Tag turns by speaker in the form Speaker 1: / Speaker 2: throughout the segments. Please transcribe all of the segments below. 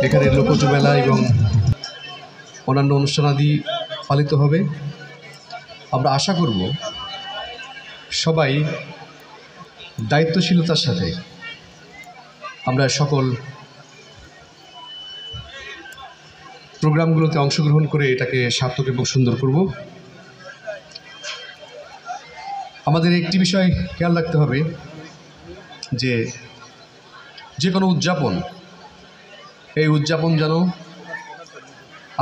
Speaker 1: এখানে লোকজ মেলা এবং অন্যান্য অনুষ্ঠানাদি পালিত হবে। আমরা আশা করব সবাই দায়িত্বশীলতার সাথে আমরা সকল প্রোগ্রামগুলোতে অংশগ্রহণ করে এটাকে সার্থক এবং সুন্দর করব। আমাদের একটি বিষয় খেয়াল রাখতে হবে যে কোনো উদযাপন, এই উদযাপন যেন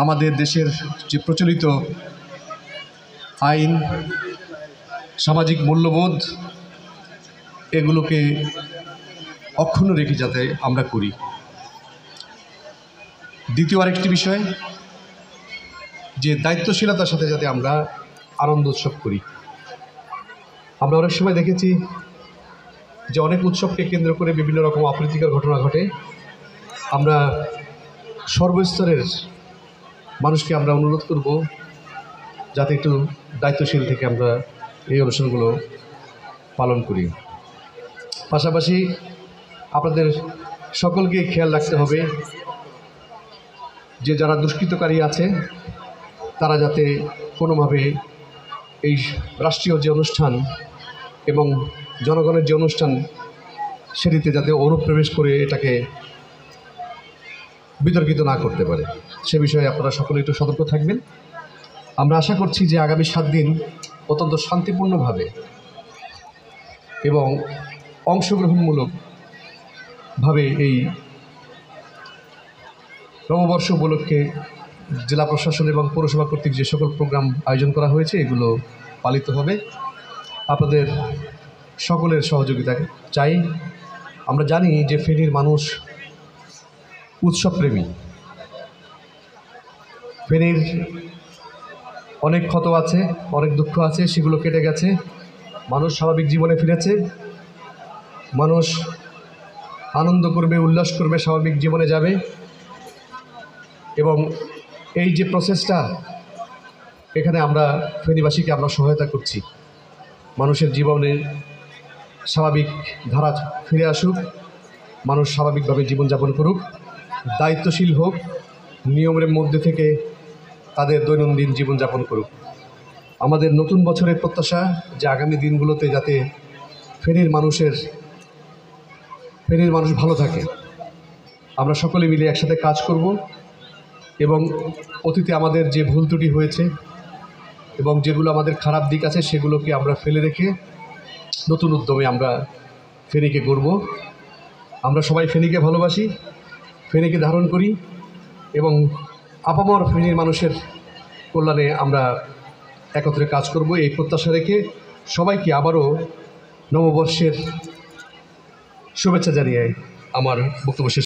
Speaker 1: আমাদের দেশের যে প্রচলিত আইন, সামাজিক মূল্যবোধ এগুলোকে অক্ষুণ্ণ রেখে যাতে আমরা করি। দ্বিতীয় আরেকটি বিষয় যে দায়িত্বশীলতার সাথে যাতে আমরা আনন্দ উৎসব করি। আমরা অনেক সময় দেখেছি যে অনেক উৎসবকে কেন্দ্র করে বিভিন্ন রকম অপ্রীতিকর ঘটনা ঘটে। আমরা সর্বস্তরের মানুষকে আমরা অনুরোধ করব যাতে একটু দায়িত্বশীল থেকে আমরা এই অনুষ্ঠানগুলো পালন করি। পাশাপাশি আপনাদের সকলকে খেয়াল রাখতে হবে যে যারা দুষ্কৃতকারী আছে তারা যাতে কোনোভাবে এই রাষ্ট্রীয় যে অনুষ্ঠান এবং জনগণের যে অনুষ্ঠান সেটিতে যাতে অনুপ্রবেশ করে এটাকে বিতর্কিত না করতে পারে, সে বিষয়ে আপনারা সকলে একটু সতর্ক থাকবেন। আমরা আশা করছি যে আগামী 7 দিন অত্যন্ত শান্তিপূর্ণভাবে এবং অংশগ্রহণমূলকভাবে এই নববর্ষ উপলক্ষে জেলা প্রশাসন এবং পৌরসভা কর্তৃক যে সকল প্রোগ্রাম আয়োজন করা হয়েছে এগুলো পালিত হবে। আপনাদের সকলের সহযোগিতা চাই। আমরা জানি যে ফেনীর মানুষ উৎসবপ্রেমী। ফেনীর অনেক ক্ষত আছে, অনেক দুঃখ আছে, সেগুলো কেটে গেছে। মানুষ স্বাভাবিক জীবনে ফিরেছে, মানুষ আনন্দ করবে, উল্লাস করবে, স্বাভাবিক জীবনে যাবে। এবং এই যে প্রসেসটা এখানে আমরা ফেনীবাসীকে আমরা সহায়তা করছি, মানুষের জীবনে স্বাভাবিক ধারা ফিরে আসুক, মানুষ স্বাভাবিকভাবে জীবনযাপন করুক, দায়িত্বশীল হোক, নিয়মের মধ্যে থেকে তাদের দৈনন্দিন জীবনযাপন করুক। আমাদের নতুন বছরের প্রত্যাশা যে আগামী দিনগুলোতে যাতে ফেনীর মানুষ ভালো থাকে। আমরা সকলে মিলে একসাথে কাজ করব এবং অতীতে আমাদের যে ভুল ত্রুটি হয়েছে এবং যেগুলো আমাদের খারাপ দিক আছে সেগুলোকে আমরা ফেলে রেখে নতুন উদ্যমে আমরা ফেনীকে গড়ব। আমরা সবাই ফেনীকে ভালোবাসি, ফেনীকে ধারণ করি এবং আপামর ফেনীর মানুষের কল্যাণে আমরা একত্রে কাজ করব এই প্রত্যাশা রেখে সবাইকে আবারও নববর্ষের শুভেচ্ছা জানিয়ে আমার বক্তব্য শেষ